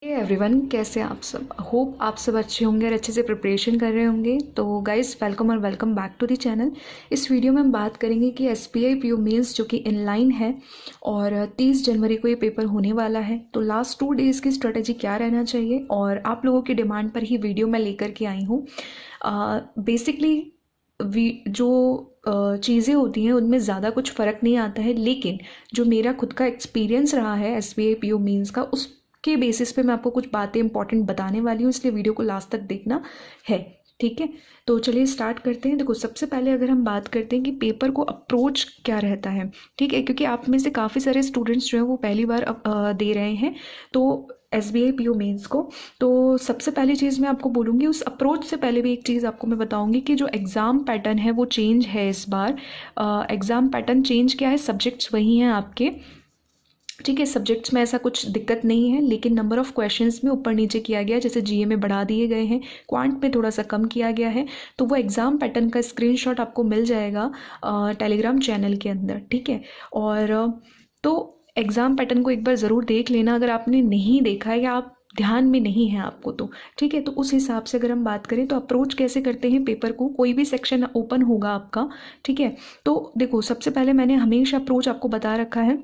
Everyone, कैसे हैं आप सब। होप आप सब अच्छे होंगे और अच्छे से प्रिपरेशन कर रहे होंगे। तो गाइस, वेलकम और welcome back to the channel. इस वीडियो में हम बात करेंगे कि एसबीआई पीओ मेंस जो कि इनलाइन है और 30 जनवरी को ये पेपर होने वाला है। तो लास्ट 2 डेज़ की स्ट्रेटेजी क्या रहना चाहिए, और आप लोगों की डिमांड पर ही वीडियो मैं लेकर के आई हूँ। बेसिकली जो चीज़ें होती हैं उनमें ज़्यादा कुछ फ़र्क नहीं आता है, लेकिन जो मेरा खुद का एक्सपीरियंस रहा है एसबीआई पीओ मेंस का, उसके बेसिस पे मैं आपको कुछ बातें इंपॉर्टेंट बताने वाली हूँ, इसलिए वीडियो को लास्ट तक देखना है। ठीक है, तो चलिए स्टार्ट करते हैं। देखो, सबसे पहले अगर हम बात करते हैं कि पेपर को अप्रोच क्या रहता है, ठीक है, क्योंकि आप में से काफ़ी सारे स्टूडेंट्स जो हैं वो पहली बार दे रहे हैं तो एसबीआई पीओ मेंस को। तो सबसे पहली चीज़ मैं आपको बोलूँगी, उस अप्रोच से पहले भी एक चीज़ आपको मैं बताऊँगी कि जो एग्ज़ाम पैटर्न है वो चेंज है इस बार। एग्ज़ाम पैटर्न चेंज क्या है, सब्जेक्ट्स वही हैं आपके, ठीक है, सब्जेक्ट्स में ऐसा कुछ दिक्कत नहीं है, लेकिन नंबर ऑफ़ क्वेश्चंस में ऊपर नीचे किया गया है। जैसे जीए में बढ़ा दिए गए हैं, क्वांट में थोड़ा सा कम किया गया है। तो वो एग्ज़ाम पैटर्न का स्क्रीनशॉट आपको मिल जाएगा टेलीग्राम चैनल के अंदर, ठीक है। और तो एग्ज़ाम पैटर्न को एक बार ज़रूर देख लेना अगर आपने नहीं देखा है या आप ध्यान में नहीं है आपको, तो ठीक है। तो उस हिसाब से अगर हम बात करें तो अप्रोच कैसे करते हैं पेपर को, कोई भी सेक्शन ओपन होगा आपका, ठीक है। तो देखो, सबसे पहले मैंने हमेशा अप्रोच आपको बता रखा है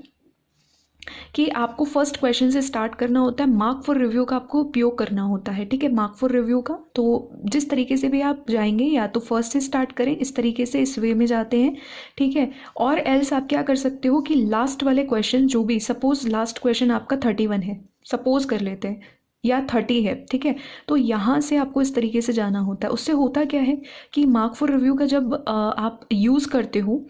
कि आपको फर्स्ट क्वेश्चन से स्टार्ट करना होता है। मार्क फॉर रिव्यू का आपको उपयोग करना होता है, ठीक है, मार्क फॉर रिव्यू का। तो जिस तरीके से भी आप जाएंगे, या तो फर्स्ट से स्टार्ट करें, इस तरीके से इस वे में जाते हैं, ठीक है। और एल्स आप क्या कर सकते हो कि लास्ट वाले क्वेश्चन जो भी, सपोज लास्ट क्वेश्चन आपका 31 है, सपोज कर लेते हैं, या 30 है, ठीक है। तो यहाँ से आपको इस तरीके से जाना होता है। उससे होता क्या है कि मार्क फॉर रिव्यू का जब आप यूज़ करते हो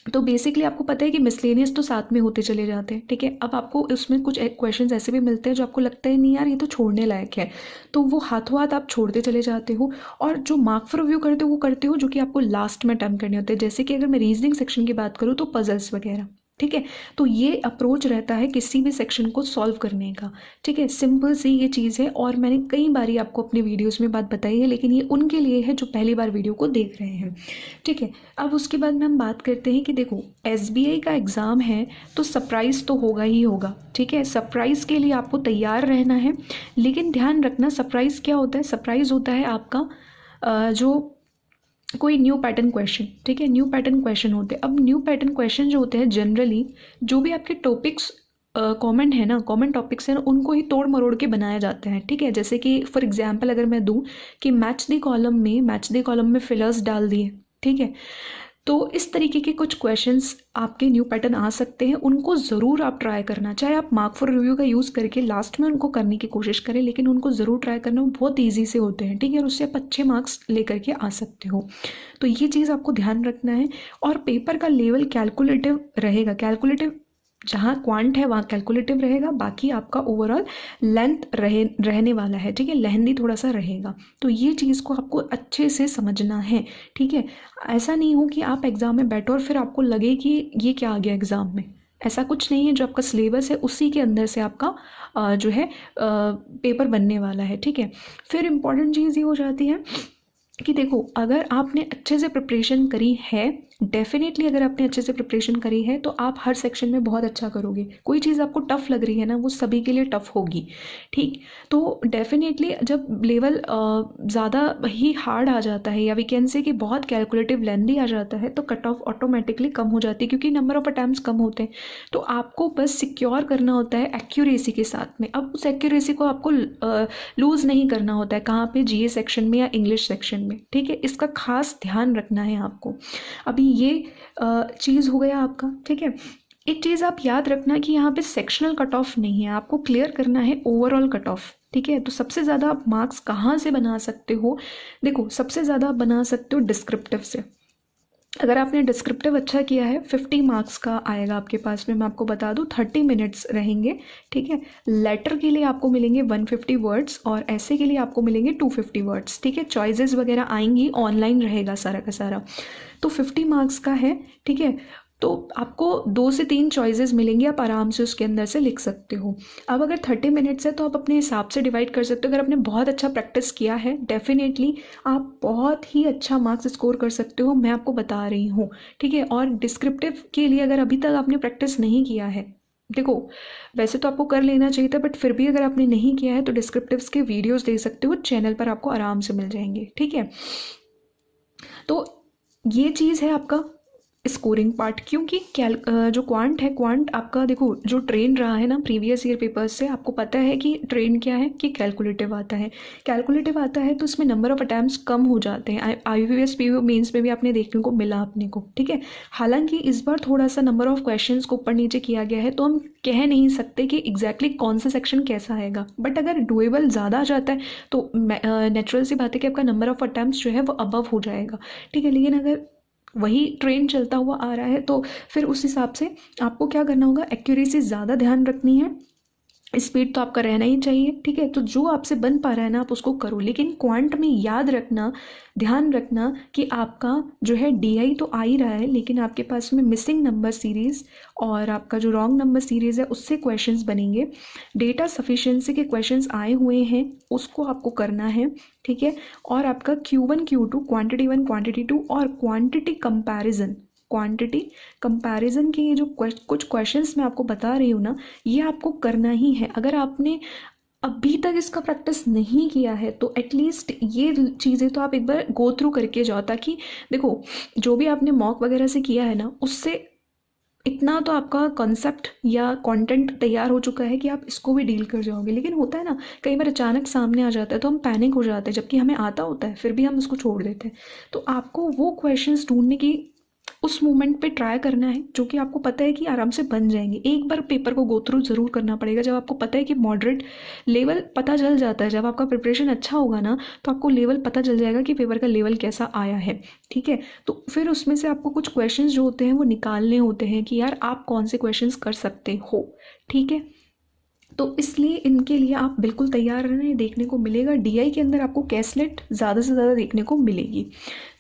तो बेसिकली आपको पता है कि मिसलेनियस तो साथ में होते चले जाते हैं, ठीक है। अब आपको उसमें कुछ क्वेश्चंस ऐसे भी मिलते हैं जो आपको लगता है नहीं यार ये तो छोड़ने लायक है, तो वो हाथों हाथ आप छोड़ते चले जाते हो। और जो मार्क फॉर रिव्यू करते हो वो करते हो जो कि आपको लास्ट में अटेम्प्ट करने होते हैं। जैसे कि अगर मैं रीजनिंग सेक्शन की बात करूँ तो पजल्स वगैरह, ठीक है। तो ये अप्रोच रहता है किसी भी सेक्शन को सॉल्व करने का, ठीक है। सिंपल सी ये चीज़ है, और मैंने कई बारी आपको अपने वीडियोस में बात बताई है, लेकिन ये उनके लिए है जो पहली बार वीडियो को देख रहे हैं, ठीक है। अब उसके बाद में हम बात करते हैं कि देखो, एसबीआई का एग्ज़ाम है तो सरप्राइज़ तो होगा ही होगा, ठीक है। सरप्राइज़ के लिए आपको तैयार रहना है, लेकिन ध्यान रखना सरप्राइज़ क्या होता है। सरप्राइज़ होता है आपका जो कोई न्यू पैटर्न क्वेश्चन, ठीक है, न्यू पैटर्न क्वेश्चन होते हैं। अब न्यू पैटर्न क्वेश्चन जो होते हैं जनरली जो भी आपके टॉपिक्स कॉमन है ना, कॉमन टॉपिक्स हैं ना, उनको ही तोड़ मरोड़ के बनाया जाता है, ठीक है। जैसे कि फॉर एग्जांपल अगर मैं दूं कि मैच द कॉलम में फिलर्स डाल दिए, ठीक है। तो इस तरीके के कुछ क्वेश्चंस आपके न्यू पैटर्न आ सकते हैं, उनको ज़रूर आप ट्राई करना, चाहे आप मार्क फॉर रिव्यू का यूज़ करके लास्ट में उनको करने की कोशिश करें, लेकिन उनको ज़रूर ट्राई करना, वो बहुत ईजी से होते हैं, ठीक है, और उससे आप अच्छे मार्क्स लेकर के आ सकते हो। तो ये चीज़ आपको ध्यान रखना है। और पेपर का लेवल कैलकुलेटिव रहेगा, कैलकुलेटिव जहाँ क्वांट है वहाँ कैलकुलेटिव रहेगा, बाकी आपका ओवरऑल लेंथ रहने वाला है, ठीक है, लेंथी थोड़ा सा रहेगा। तो ये चीज़ को आपको अच्छे से समझना है, ठीक है। ऐसा नहीं हो कि आप एग्ज़ाम में बैठो और फिर आपको लगे कि ये क्या आ गया एग्ज़ाम में, ऐसा कुछ नहीं है। जो आपका सिलेबस है उसी के अंदर से आपका जो है पेपर बनने वाला है, ठीक है। फिर इम्पॉर्टेंट चीज़ ये हो जाती है कि देखो, अगर आपने अच्छे से प्रिपरेशन करी है, डेफिनेटली अगर आपने अच्छे से प्रिपरेशन करी है तो आप हर सेक्शन में बहुत अच्छा करोगे। कोई चीज़ आपको टफ़ लग रही है ना, वो सभी के लिए टफ़ होगी, ठीक। तो डेफिनेटली जब लेवल ज़्यादा ही हार्ड आ जाता है, या वी कैन से कि बहुत कैलकुलेटिव लेंथी आ जाता है, तो कट ऑफ ऑटोमेटिकली कम हो जाती है, क्योंकि नंबर ऑफ अटैम्प्ट्स कम होते हैं। तो आपको बस सिक्योर करना होता है एक्यूरेसी के साथ में। अब उस एक्यूरेसी को आपको लूज़ नहीं करना होता है, कहाँ पे, जीए सेक्शन में या इंग्लिश सेक्शन में, ठीक है। इसका खास ध्यान रखना है आपको। अभी ये चीज़ हो गया आपका, ठीक है। एक चीज़ आप याद रखना कि यहाँ पे सेक्शनल कट ऑफ नहीं है, आपको क्लियर करना है ओवरऑल कट ऑफ, ठीक है। तो सबसे ज़्यादा आप मार्क्स कहाँ से बना सकते हो, देखो, सबसे ज़्यादा आप बना सकते हो डिस्क्रिप्टिव से। अगर आपने डिस्क्रिप्टिव अच्छा किया है, 50 मार्क्स का आएगा आपके पास में, मैं आपको बता दूं 30 मिनट्स रहेंगे, ठीक है। लेटर के लिए आपको मिलेंगे 150 वर्ड्स, और ऐसे के लिए आपको मिलेंगे 250 वर्ड्स, ठीक है। चॉइसेस वगैरह आएंगी, ऑनलाइन रहेगा सारा का सारा। तो 50 मार्क्स का है, ठीक है। तो आपको 2 से 3 चॉइसेस मिलेंगी, आप आराम से उसके अंदर से लिख सकते हो। अब अगर 30 मिनट्स है तो आप अपने हिसाब से डिवाइड कर सकते हो। अगर आपने बहुत अच्छा प्रैक्टिस किया है, डेफिनेटली आप बहुत ही अच्छा मार्क्स स्कोर कर सकते हो, मैं आपको बता रही हूँ, ठीक है। और डिस्क्रिप्टिव के लिए अगर अभी तक आपने प्रैक्टिस नहीं किया है देखो वैसे तो आपको कर लेना चाहिए था, बट फिर भी अगर आपने नहीं किया है तो डिस्क्रिप्टिव्स के वीडियोस दे सकते हो, चैनल पर आपको आराम से मिल जाएंगे, ठीक है। तो ये चीज़ है आपका स्कोरिंग पार्ट, क्योंकि जो क्वांट है, क्वांट आपका देखो जो ट्रेन रहा है ना प्रीवियस ईयर पेपर्स से, आपको पता है कि ट्रेन क्या है कि कैलकुलेटिव आता है। कैलकुलेटिव आता है तो इसमें नंबर ऑफ अटैम्प्ट्स कम हो जाते हैं। IBPS PO मेंस में भी आपने देखने को मिला अपने को, ठीक है। हालांकि इस बार थोड़ा सा नंबर ऑफ क्वेश्चंस को ऊपर नीचे किया गया है, तो हम कह नहीं सकते कि एग्जैक्टली कौन सा सेक्शन कैसा आएगा, बट अगर डुएबल ज़्यादा आ जाता है तो नेचुरल सी बात है कि आपका नंबर ऑफ अटैम्प्ट्स जो है वो अबव हो जाएगा, ठीक है। लेकिन अगर वही ट्रेंड चलता हुआ आ रहा है तो फिर उस हिसाब से आपको क्या करना होगा, एक्यूरेसी ज़्यादा ध्यान रखनी है, स्पीड तो आपका रहना ही चाहिए, ठीक है। तो जो आपसे बन पा रहा है ना आप उसको करो, लेकिन क्वांट में याद रखना, ध्यान रखना कि आपका जो है DI तो आ ही रहा है, लेकिन आपके पास में मिसिंग नंबर सीरीज़ और आपका जो रॉन्ग नंबर सीरीज़ है उससे क्वेश्चंस बनेंगे। डेटा सफिशिएंसी के क्वेश्चंस आए हुए हैं, उसको आपको करना है, ठीक है। और आपका Q1 Q2 क्वांटिटी 1 क्वांटिटी 2 और क्वांटिटी कंपैरिजन के ये जो कुछ क्वेश्चंस मैं आपको बता रही हूँ ना, ये आपको करना ही है। अगर आपने अभी तक इसका प्रैक्टिस नहीं किया है तो एटलीस्ट ये चीज़ें तो आप एक बार गो थ्रू करके जाओ, ताकि देखो जो भी आपने मॉक वगैरह से किया है ना, उससे इतना तो आपका कॉन्सेप्ट या कंटेंट तैयार हो चुका है कि आप इसको भी डील कर जाओगे। लेकिन होता है ना कई बार अचानक सामने आ जाता है तो हम पैनिक हो जाते हैं, जबकि हमें आता होता है फिर भी हम उसको छोड़ देते हैं। तो आपको वो क्वेश्चंस ढूंढने की उस मोमेंट पे ट्राई करना है जो कि आपको पता है कि आराम से बन जाएंगे। एक बार पेपर को गो थ्रू ज़रूर करना पड़ेगा, जब आपको पता है कि मॉडरेट लेवल पता चल जाता है, जब आपका प्रिपरेशन अच्छा होगा ना तो आपको लेवल पता चल जाएगा कि पेपर का लेवल कैसा आया है, ठीक है। तो फिर उसमें से आपको कुछ क्वेश्चंस जो होते हैं वो निकालने होते हैं कि यार आप कौन से क्वेश्चंस कर सकते हो, ठीक है। तो इसलिए इनके लिए आप बिल्कुल तैयार रहना, देखने को मिलेगा DI के अंदर आपको कैसलेट ज़्यादा से ज़्यादा देखने को मिलेगी,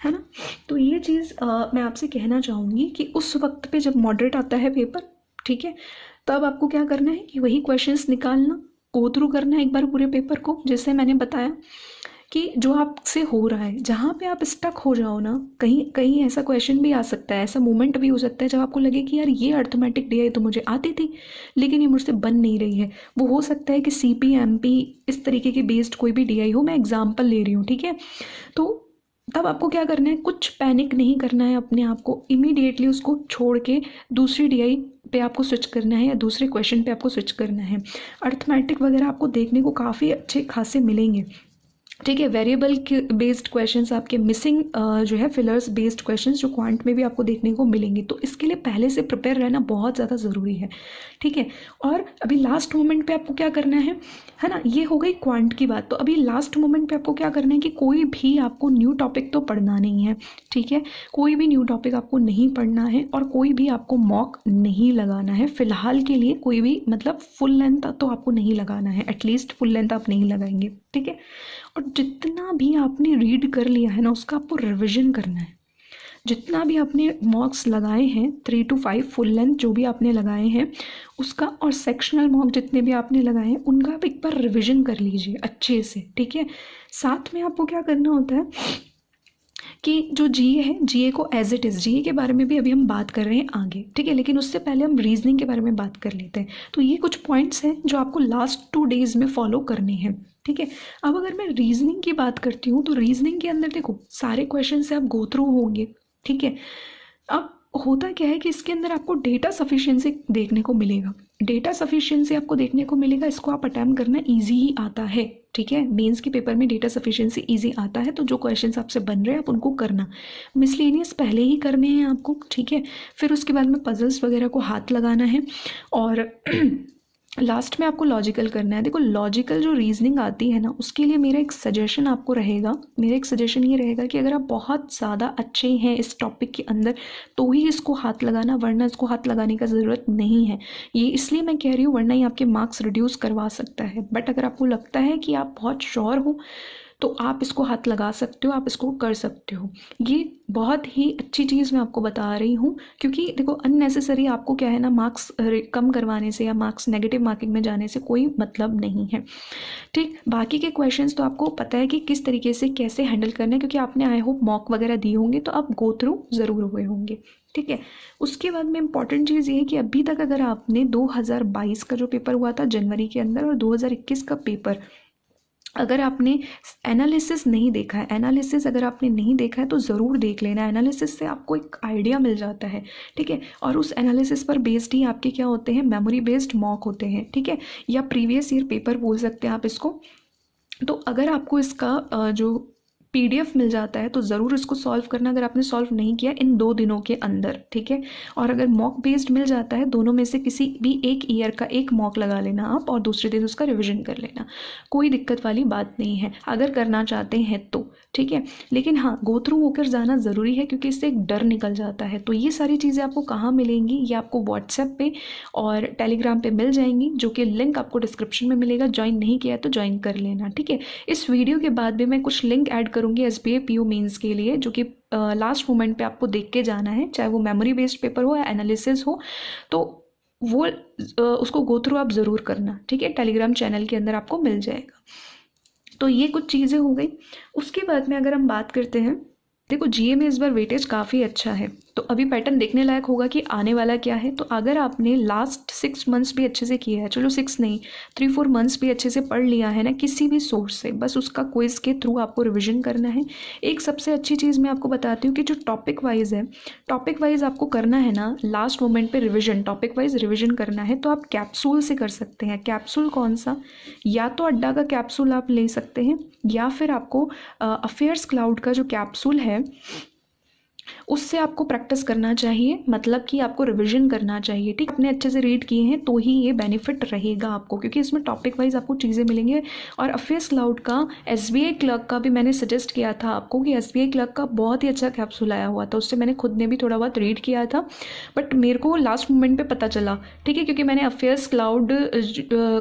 है ना। तो ये चीज़ मैं आपसे कहना चाहूँगी कि उस वक्त पे जब मॉडरेट आता है पेपर, ठीक है, तब आपको क्या करना है कि वही क्वेश्चंस निकालना, गो थ्रू करना है एक बार पूरे पेपर को, जैसे मैंने बताया कि जो आपसे हो रहा है, जहाँ पे आप स्टक हो जाओ ना, कहीं कहीं ऐसा क्वेश्चन भी आ सकता है, ऐसा मोमेंट भी हो सकता है जब आपको लगे कि यार ये अर्थमेटिक DI तो मुझे आती थी लेकिन ये मुझसे बन नहीं रही है। वो हो सकता है कि CP MP इस तरीके के बेस्ड कोई भी DI हो, मैं एग्जाम्पल ले रही हूँ, ठीक है। तो तब आपको क्या करना है, कुछ पैनिक नहीं करना है, अपने आप को इमीडिएटली उसको छोड़ के दूसरी DI पे आपको स्विच करना है या दूसरे क्वेश्चन पे आपको स्विच करना है। अर्थमेटिक वगैरह आपको देखने को काफ़ी अच्छे खासे मिलेंगे, ठीक है। वेरिएबल बेस्ड क्वेश्चंस आपके मिसिंग जो है फिलर्स बेस्ड क्वेश्चंस जो क्वांट में भी आपको देखने को मिलेंगे, तो इसके लिए पहले से प्रिपेयर रहना बहुत ज़्यादा ज़रूरी है, ठीक है। और अभी लास्ट मोमेंट पे आपको क्या करना है ना, ये हो गई क्वांट की बात। तो अभी लास्ट मोमेंट पे आपको क्या करना है कि कोई भी आपको न्यू टॉपिक तो पढ़ना नहीं है, ठीक है। कोई भी न्यू टॉपिक आपको नहीं पढ़ना है और कोई भी आपको मॉक नहीं लगाना है फिलहाल के लिए, कोई भी मतलब फुल लेंथ तो आपको नहीं लगाना है, एटलीस्ट फुल लेंथ आप नहीं लगाएंगे, ठीक है। और जितना भी आपने रीड कर लिया है ना उसका आपको रिविजन करना है। जितना भी आपने मॉक्स लगाए हैं 3 to 5 फुल लेंथ जो भी आपने लगाए हैं उसका, और सेक्शनल मॉक जितने भी आपने लगाए हैं उनका आप एक बार रिविजन कर लीजिए अच्छे से, ठीक है। साथ में आपको क्या करना होता है कि जो GA है, GA को एज इट इज़, GA के बारे में भी अभी हम बात कर रहे हैं आगे, ठीक है। लेकिन उससे पहले हम रीजनिंग के बारे में बात कर लेते हैं। तो ये कुछ पॉइंट्स हैं जो आपको लास्ट 2 डेज में फॉलो करने हैं, ठीक है। अब अगर मैं रीजनिंग की बात करती हूँ तो रीजनिंग के अंदर देखो सारे क्वेश्चन से आप गो थ्रू होंगे, ठीक है। अब होता क्या है कि इसके अंदर आपको डेटा सफिशिएंसी देखने को मिलेगा, डेटा सफिशिएंसी आपको देखने को मिलेगा, इसको आप अटेम्प्ट करना ईजी ही आता है, ठीक है। मेंस के पेपर में डेटा सफिशिएंसी ईजी आता है, तो जो क्वेश्चंस आपसे बन रहे हैं आप उनको करना, मिसलेनियस पहले ही करने हैं आपको, ठीक है। फिर उसके बाद में पजल्स वगैरह को हाथ लगाना है और लास्ट में आपको लॉजिकल करना है। देखो लॉजिकल जो रीजनिंग आती है ना उसके लिए मेरा एक सजेशन आपको रहेगा, मेरा एक सजेशन ये रहेगा कि अगर आप बहुत ज़्यादा अच्छे हैं इस टॉपिक के अंदर तो ही इसको हाथ लगाना, वरना इसको हाथ लगाने का ज़रूरत नहीं है। ये इसलिए मैं कह रही हूँ वरना ये आपके मार्क्स रिड्यूस करवा सकता है, बट अगर आपको लगता है कि आप बहुत श्योर हो तो आप इसको हाथ लगा सकते हो, आप इसको कर सकते हो। ये बहुत ही अच्छी चीज़ मैं आपको बता रही हूँ, क्योंकि देखो अननेसेसरी आपको क्या है ना मार्क्स कम करवाने से या मार्क्स नेगेटिव मार्किंग में जाने से कोई मतलब नहीं है, ठीक। बाकी के क्वेश्चंस तो आपको पता है कि किस तरीके से कैसे हैंडल करना है, क्योंकि आपने आई होप मॉक वगैरह दी होंगे तो आप गो थ्रू ज़रूर हुए होंगे, ठीक है। उसके बाद में इम्पॉर्टेंट चीज़ ये है कि अभी तक अगर आपने 2022 का जो पेपर हुआ था जनवरी के अंदर और 2021 का पेपर अगर आपने एनालिसिस नहीं देखा है, एनालिसिस अगर आपने नहीं देखा है तो ज़रूर देख लेना। एनालिसिस से आपको एक आइडिया मिल जाता है, ठीक है। और उस एनालिसिस पर बेस्ड ही आपके क्या होते हैं, मेमोरी बेस्ड मॉक होते हैं, ठीक है, या प्रीवियस ईयर पेपर बोल सकते हैं आप इसको। तो अगर आपको इसका जो PDF मिल जाता है तो ज़रूर इसको सॉल्व करना, अगर आपने सॉल्व नहीं किया इन 2 दिनों के अंदर, ठीक है। और अगर मॉक बेस्ड मिल जाता है, दोनों में से किसी भी एक ईयर का एक मॉक लगा लेना आप और दूसरे दिन उसका रिवीजन कर लेना, कोई दिक्कत वाली बात नहीं है अगर करना चाहते हैं तो, ठीक है। लेकिन हाँ, गो थ्रू होकर जाना ज़रूरी है क्योंकि इससे एक डर निकल जाता है। तो ये सारी चीज़ें आपको कहाँ मिलेंगी, ये आपको व्हाट्सएप पे और टेलीग्राम पे मिल जाएंगी, जो कि लिंक आपको डिस्क्रिप्शन में मिलेगा। ज्वाइन नहीं किया तो ज्वाइन कर लेना, ठीक है। इस वीडियो के बाद भी मैं कुछ लिंक ऐड करूँगी SBI PO मेंस के लिए, जो कि लास्ट मोमेंट पे आपको देख के जाना है, चाहे वो मेमोरी बेस्ड पेपर हो या एनालिसिस हो, तो वो उसको गो थ्रू आप ज़रूर करना, ठीक है। टेलीग्राम चैनल के अंदर आपको मिल जाएगा। तो ये कुछ चीज़ें हो गई। उसके बाद में अगर हम बात करते हैं, देखो GA में इस बार वेटेज काफ़ी अच्छा है, तो अभी पैटर्न देखने लायक होगा कि आने वाला क्या है। तो अगर आपने लास्ट 6 मंथ्स भी अच्छे से किया है, चलो 6 नहीं 3-4 मंथ्स भी अच्छे से पढ़ लिया है ना किसी भी सोर्स से, बस उसका क्विज के थ्रू आपको रिवीजन करना है। एक सबसे अच्छी चीज़ मैं आपको बताती हूँ कि जो टॉपिक वाइज है, टॉपिक वाइज आपको करना है ना लास्ट मोमेंट पे रिविजन, टॉपिक वाइज रिविजन करना है तो आप कैप्सूल से कर सकते हैं। कैप्सूल कौन सा, या तो अड्डा का कैप्सूल आप ले सकते हैं, या फिर आपको अफेयर्स क्लाउड का जो कैप्सूल है उससे आपको प्रैक्टिस करना चाहिए, मतलब कि आपको रिवीजन करना चाहिए, ठीक। अपने अच्छे से रीड किए हैं तो ही ये बेनिफिट रहेगा आपको, क्योंकि इसमें टॉपिक वाइज आपको चीज़ें मिलेंगी। और अफेयर्स क्लाउड का SBI क्लर्क का भी मैंने सजेस्ट किया था आपको कि SBI क्लर्क का बहुत ही अच्छा कैप्सूल आया हुआ था, उससे मैंने खुद ने भी थोड़ा बहुत रीड किया था, बट मेरे को लास्ट मोमेंट पर पता चला, ठीक है, क्योंकि मैंने अफेयर्स क्लाउड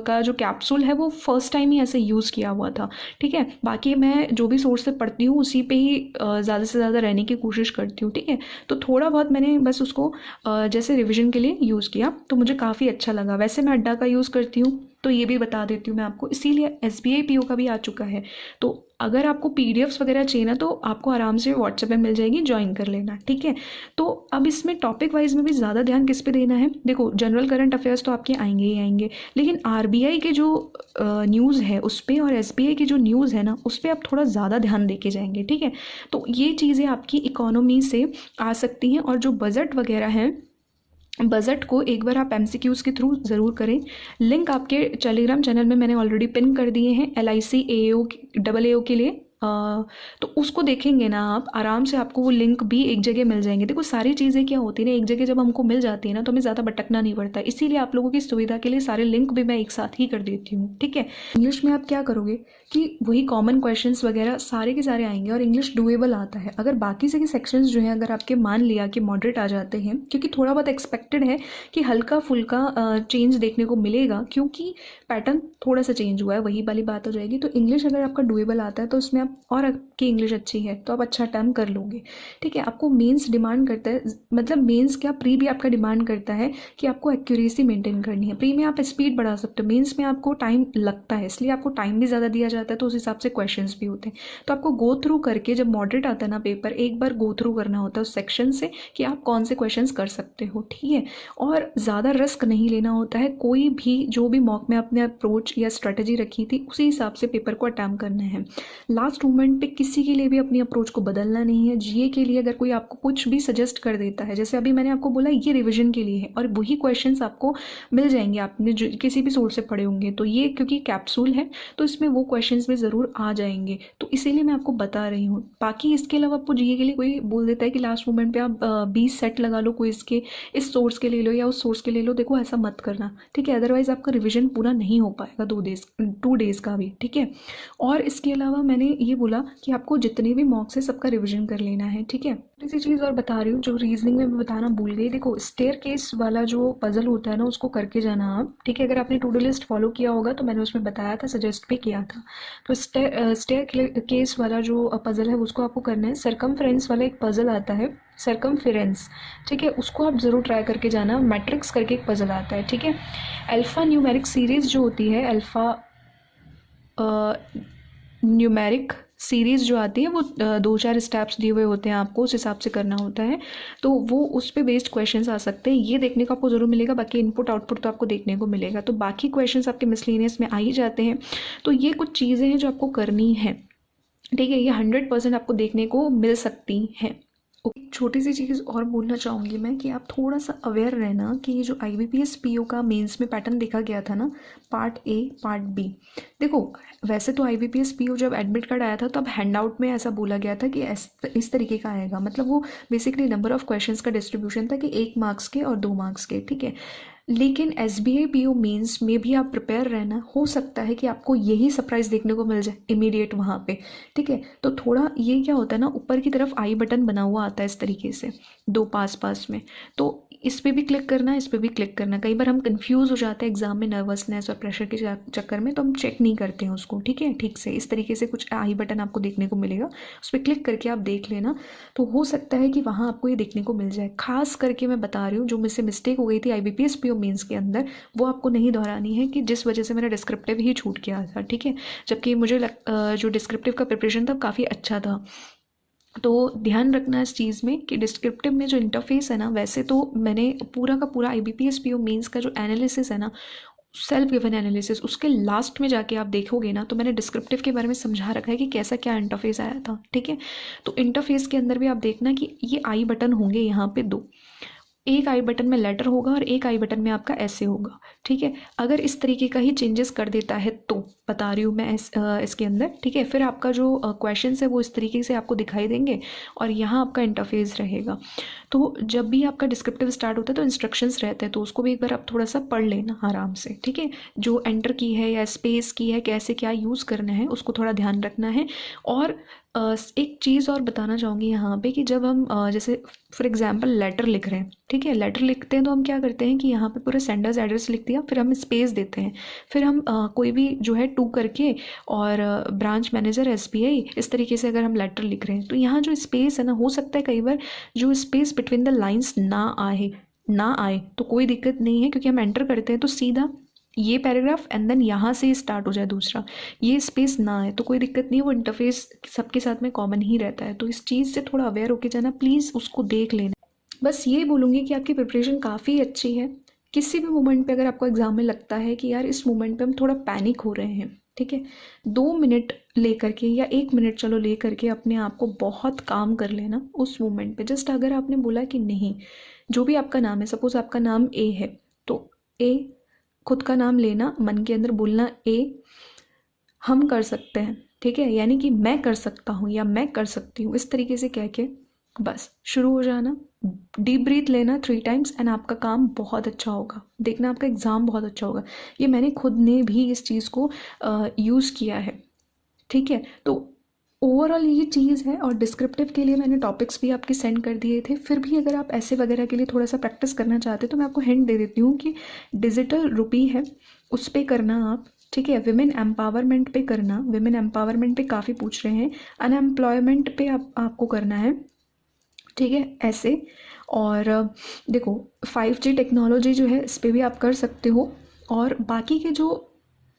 का जो कैप्सूल है वो फर्स्ट टाइम ही ऐसे यूज़ किया हुआ था, ठीक है। बाकी मैं जो भी सोर्स से पढ़ती हूँ उसी पे ही ज़्यादा से ज़्यादा रहने की कोशिश करती हूँ, ठीक है। तो थोड़ा बहुत मैंने बस उसको जैसे रिवीजन के लिए यूज़ किया तो मुझे काफ़ी अच्छा लगा। वैसे मैं अड्डा का यूज़ करती हूँ तो ये भी बता देती हूँ मैं आपको, इसीलिए SBI PO का भी आ चुका है। तो अगर आपको PDFs वगैरह चाहिए ना तो आपको आराम से व्हाट्सएप पे मिल जाएगी, ज्वाइन कर लेना, ठीक है। तो अब इसमें टॉपिक वाइज में भी ज़्यादा ध्यान किस पे देना है, देखो जनरल करंट अफेयर्स तो आपके आएंगे ही आएंगे, लेकिन RBI के जो न्यूज़ है उस पर और SBI की जो न्यूज़ है ना उस पर आप थोड़ा ज़्यादा ध्यान दे के जाएंगे, ठीक है। तो ये चीज़ें आपकी इकोनॉमी से आ सकती हैं। और जो बजट वगैरह है, बजट को एक बार आप MCQs के थ्रू ज़रूर करें। लिंक आपके टेलीग्राम चैनल में मैंने ऑलरेडी पिन कर दिए हैं, LIC AAO के लिए। तो उसको देखेंगे ना आप आराम से, आपको वो लिंक भी एक जगह मिल जाएंगे। देखो सारी चीज़ें क्या होती है ना, एक जगह जब हमको मिल जाती है ना तो हमें ज़्यादा भटकना नहीं पड़ता, इसीलिए आप लोगों की सुविधा के लिए सारे लिंक भी मैं एक साथ ही कर देती हूँ, ठीक है। इंग्लिश में आप क्या करोगे कि वही कॉमन क्वेश्चंस वगैरह सारे के सारे आएंगे और इंग्लिश डुएबल आता है। अगर बाकी से के सेक्शंस जो हैं अगर आपके मान लिया कि मॉडरेट आ जाते हैं, क्योंकि थोड़ा बहुत एक्सपेक्टेड है कि हल्का फुल्का चेंज देखने को मिलेगा, क्योंकि पैटर्न थोड़ा सा चेंज हुआ है, वही वाली बात हो जाएगी। तो इंग्लिश अगर आपका डुएबल आता है तो उसमें आप, और आपकी इंग्लिश अच्छी है तो आप अच्छा अटैम्प्ट कर लोगे, ठीक है। आपको मेंस डिमांड करता है, मतलब मेंस क्या, प्री भी आपका डिमांड करता है कि आपको एक्यूरेसी मेंटेन करनी है। प्री में आप स्पीड बढ़ा सकते हो, मेंस में आपको टाइम लगता है, इसलिए आपको टाइम भी ज़्यादा दिया जाता है, तो उस हिसाब से क्वेश्चंस भी होते हैं। तो आपको गो थ्रू करके, जब मॉडरेट आता है ना पेपर, एक बार गो थ्रू करना होता है उस सेक्शन से कि आप कौन से क्वेश्चंस कर सकते हो, ठीक है। और ज़्यादा रिस्क नहीं लेना होता है, कोई भी जो भी मॉक में अपने अप्रोच या स्ट्रेटजी रखी थी उसी हिसाब से पेपर को अटैम्प्ट करना है। लास्ट मोमेंट पे किसी के लिए भी अपनी अप्रोच को बदलना नहीं है। GA के लिए अगर कोई आपको कुछ भी सजेस्ट कर देता है, जैसे अभी मैंने आपको बोला ये रिवीजन के लिए है और वही क्वेश्चंस आपको मिल जाएंगे, आपने जो किसी भी सोर्स से पढ़े होंगे, तो ये क्योंकि कैप्सूल है तो इसमें वो क्वेश्चंस भी ज़रूर आ जाएंगे, तो इसीलिए मैं आपको बता रही हूँ। बाकी इसके अलावा आपको GA के लिए कोई बोल देता है कि लास्ट मोमेंट पे आप 20 सेट लगा लो क्विज के, इस सोर्स के ले लो या उस सोर्स के ले लो, देखो ऐसा मत करना, ठीक है। अदरवाइज आपका रिविजन पूरा नहीं हो पाएगा 2 डेज का भी, ठीक है। और इसके अलावा मैंने ये बोला कि आपको जितने भी मॉक्स है सबका रिवीजन कर लेना है, ठीक है। इसी चीज़ और बता रही हूँ जो रीजनिंग में मैं बताना भूल गई, देखो स्टेयर केस वाला जो पजल होता है ना उसको करके जाना आप, ठीक है। अगर आपने टू डू लिस्ट फॉलो किया होगा तो मैंने उसमें बताया था, सजेस्ट भी किया था। तो स्टेयर केस वाला जो पजल है उसको आपको करना है। सरकमफ्रेंस वाला एक पजल आता है, सरकमफेरेंस, ठीक है, उसको आप ज़रूर ट्राई करके जाना। मैट्रिक्स करके एक पजल आता है, ठीक है। अल्फ़ा न्यूमेरिक सीरीज़ जो होती है, अल्फ़ा न्यूमेरिक सीरीज़ जो आती है वो 2-4 स्टेप्स दिए हुए होते हैं, आपको उस हिसाब से करना होता है, तो वो उस पे बेस्ड क्वेश्चंस आ सकते हैं। ये देखने को आपको ज़रूर मिलेगा, बाकी इनपुट आउटपुट तो आपको देखने को मिलेगा। तो बाकी क्वेश्चंस आपके मिसलेनियस में आ ही जाते हैं। तो ये कुछ चीज़ें हैं जो आपको करनी है, ठीक है। ये 100% आपको देखने को मिल सकती हैं। एक छोटी सी चीज़ और बोलना चाहूँगी मैं कि आप थोड़ा सा अवेयर रहना कि ये जो IBPS PO का मेंस में पैटर्न देखा गया था ना, पार्ट ए पार्ट बी, देखो वैसे तो IBPS PO जब एडमिट कार्ड आया था तो अब हैंड आउट में ऐसा बोला गया था कि इस तरीके का आएगा, मतलब वो बेसिकली नंबर ऑफ क्वेश्चंस का डिस्ट्रीब्यूशन था कि 1 मार्क्स के और 2 मार्क्स के, ठीक है। लेकिन SBI PO मेंस में भी आप प्रिपेयर रहना, हो सकता है कि आपको यही सरप्राइज़ देखने को मिल जाए इमीडिएट वहाँ पे, ठीक है। तो थोड़ा ये क्या होता है ना, ऊपर की तरफ आई बटन बना हुआ आता है इस तरीके से 2 पास में, तो इस पर भी क्लिक करना, इस पर भी क्लिक करना। कई बार हम कंफ्यूज हो जाते हैं एग्जाम में नर्वसनेस और प्रेशर के चक्कर में, तो हम चेक नहीं करते हैं उसको, ठीक है, ठीक से। इस तरीके से कुछ आई बटन आपको देखने को मिलेगा, उस पर क्लिक करके आप देख लेना, तो हो सकता है कि वहाँ आपको ये देखने को मिल जाए। खास करके मैं बता रही हूँ जो मुझसे मिस्टेक हो गई थी IBPS PO मेंस के अंदर, वो आपको नहीं दोहरानी है, कि जिस वजह से मेरा डिस्क्रिप्टिव ही छूट गया था, ठीक है। जबकि मुझे जो डिस्क्रिप्टिव का प्रिपरेशन था काफ़ी अच्छा था। तो ध्यान रखना इस चीज़ में कि डिस्क्रिप्टिव में जो इंटरफेस है ना, वैसे तो मैंने पूरा का पूरा IBPS PO मेंस का जो एनालिसिस है ना, सेल्फ गिवन एनालिसिस, उसके लास्ट में जाके आप देखोगे ना, तो मैंने डिस्क्रिप्टिव के बारे में समझा रखा है कि कैसा क्या इंटरफेस आया था, ठीक है। तो इंटरफेस के अंदर भी आप देखना कि ये आई बटन होंगे यहाँ पे 2, एक आई बटन में लेटर होगा और एक आई बटन में आपका ऐसे होगा, ठीक है। अगर इस तरीके का ही चेंजेस कर देता है तो बता रही हूँ मैं इसके अंदर, ठीक है, फिर आपका जो क्वेश्चन है वो इस तरीके से आपको दिखाई देंगे और यहाँ आपका इंटरफेस रहेगा। तो जब भी आपका डिस्क्रिप्टिव स्टार्ट होता है तो इंस्ट्रक्शंस रहते हैं, तो उसको भी एक बार आप थोड़ा सा पढ़ लेना आराम से, ठीक है। जो एंटर की है या स्पेस की है, कैसे क्या यूज़ करना है, उसको थोड़ा ध्यान रखना है। और एक चीज़ और बताना चाहूँगी यहाँ पे कि जब हम जैसे फॉर एग्जांपल लेटर लिख रहे हैं, ठीक है, लेटर लिखते हैं तो हम क्या करते हैं कि यहाँ पे पूरा सेंडर्स एड्रेस लिख दिया, फिर हम स्पेस देते हैं, फिर हम कोई भी जो है टू करके और ब्रांच मैनेजर SBI, इस तरीके से अगर हम लेटर लिख रहे हैं तो यहाँ जो स्पेस है ना, हो सकता है कई बार जो स्पेस बिटवीन द लाइन्स ना आए तो कोई दिक्कत नहीं है, क्योंकि हम एंटर करते हैं तो सीधा ये पैराग्राफ एंड देन यहाँ से स्टार्ट हो जाए दूसरा, ये स्पेस ना आए तो कोई दिक्कत नहीं है, वो इंटरफेस सबके साथ में कॉमन ही रहता है। तो इस चीज़ से थोड़ा अवेयर होके जाना, प्लीज़ उसको देख लेना। बस ये बोलूँगी कि आपकी प्रिपरेशन काफ़ी अच्छी है। किसी भी मोमेंट पे अगर आपको एग्ज़ाम में लगता है कि यार इस मोमेंट पे हम थोड़ा पैनिक हो रहे हैं, ठीक है, 2 मिनट ले करके या 1 मिनट चलो ले करके अपने आप को बहुत काम कर लेना उस मोमेंट पे। जस्ट अगर आपने बोला कि नहीं, जो भी आपका नाम है, सपोज़ आपका नाम A है, तो A खुद का नाम लेना, मन के अंदर बोलना A हम कर सकते हैं, ठीक है, यानी कि मैं कर सकता हूँ या मैं कर सकती हूँ, इस तरीके से कह के बस शुरू हो जाना। डीप ब्रीथ लेना 3 टाइम्स एंड आपका काम बहुत अच्छा होगा, देखना आपका एग्ज़ाम बहुत अच्छा होगा। ये मैंने खुद ने भी इस चीज़ को यूज़ किया है, ठीक है। तो ओवरऑल ये चीज़ है। और डिस्क्रिप्टिव के लिए मैंने टॉपिक्स भी आपके सेंड कर दिए थे, फिर भी अगर आप ऐसे वगैरह के लिए थोड़ा सा प्रैक्टिस करना चाहते तो मैं आपको हिंट दे देती हूँ कि डिजिटल रुपी है, उस पर करना आप, ठीक है। विमेन एम्पावरमेंट पे करना, विमेन एम्पावरमेंट पे काफ़ी पूछ रहे हैं, अनएम्प्लॉयमेंट पे आपको करना है, ठीक है, ऐसे। और देखो 5G टेक्नोलॉजी जो है इस पर भी आप कर सकते हो, और बाकी के जो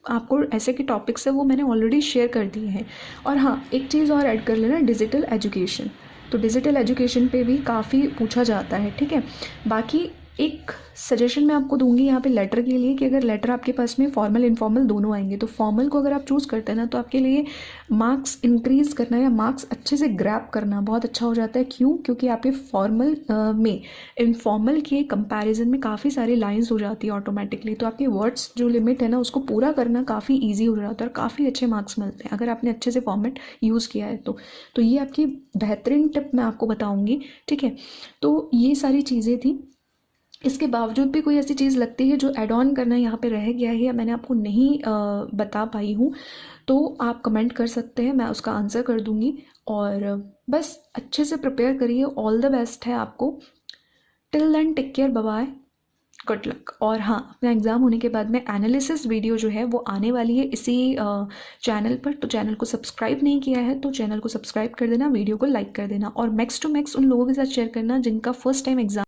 आपको ऐसे के टॉपिक्स है वो मैंने ऑलरेडी शेयर कर दिए हैं। और हाँ, एक चीज़ और ऐड कर लेना, डिजिटल एजुकेशन, तो डिजिटल एजुकेशन पे भी काफ़ी पूछा जाता है, ठीक है। बाकी एक सजेशन मैं आपको दूंगी यहाँ पे लेटर के लिए, कि अगर लेटर आपके पास में फॉर्मल इनफॉर्मल दोनों आएंगे, तो फॉर्मल को अगर आप चूज़ करते हैं ना, तो आपके लिए मार्क्स इंक्रीज़ करना या मार्क्स अच्छे से ग्रैब करना बहुत अच्छा हो जाता है। क्यों? क्योंकि आपके फॉर्मल में इनफॉर्मल के कंपैरिजन में काफ़ी सारी लाइंस हो जाती है ऑटोमेटिकली, तो आपके वर्ड्स जो लिमिट है ना, उसको पूरा करना काफ़ी ईजी हो जाता है और काफ़ी अच्छे मार्क्स मिलते हैं अगर आपने अच्छे से फॉर्मेट यूज़ किया है तो ये आपकी बेहतरीन टिप मैं आपको बताऊँगी, ठीक है। तो ये सारी चीज़ें थी। इसके बावजूद भी कोई ऐसी चीज़ लगती है जो ऐड ऑन करना यहाँ पे रह गया है या मैंने आपको नहीं बता पाई हूँ, तो आप कमेंट कर सकते हैं, मैं उसका आंसर कर दूँगी। और बस अच्छे से प्रिपेयर करिए, ऑल द बेस्ट है आपको। Till then take care, bye bye, good luck. और हाँ, अपना एग्ज़ाम होने के बाद में एनालिसिस वीडियो जो है वो आने वाली है इसी चैनल पर, तो चैनल को सब्सक्राइब नहीं किया है तो चैनल को सब्सक्राइब कर देना, वीडियो को लाइक कर देना, और मैक्स टू मैक्स उन लोगों के साथ शेयर करना जिनका फर्स्ट टाइम एग्ज़ाम